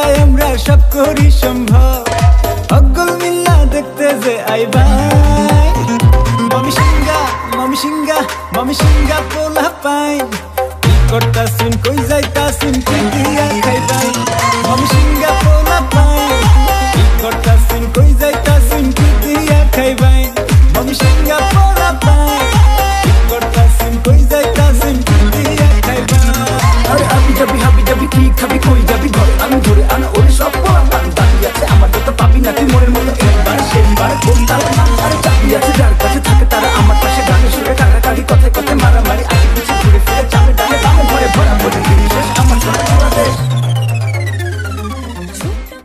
একসাই আমরা সব করি সম্ভব অগল মিল্লা দেখতে যে আই ভাই মামি সিঙ্গা পোলা পাই কি করতাছিন কই যাইতাছিন কি দিয়া খাইবাই মামি সিঙ্গা পোলা পাই কি করতাছিন কই যাইতাছিন কি দিয়া খাইবাই মামি সিঙ্গা পোলা পাই কি করতাছিন কই যাইতাছিন কি দিয়া খাইবাই আরে হাবি যাবি কি খাবি কই যাবি ঘরে আমি ধরে আনা ওরে সব পোলা পান দাঁড়িয়ে আছে আমার যত পাবি না তুই মনের মতো একবার সেইবার কোন তাল আরে চাবি আছে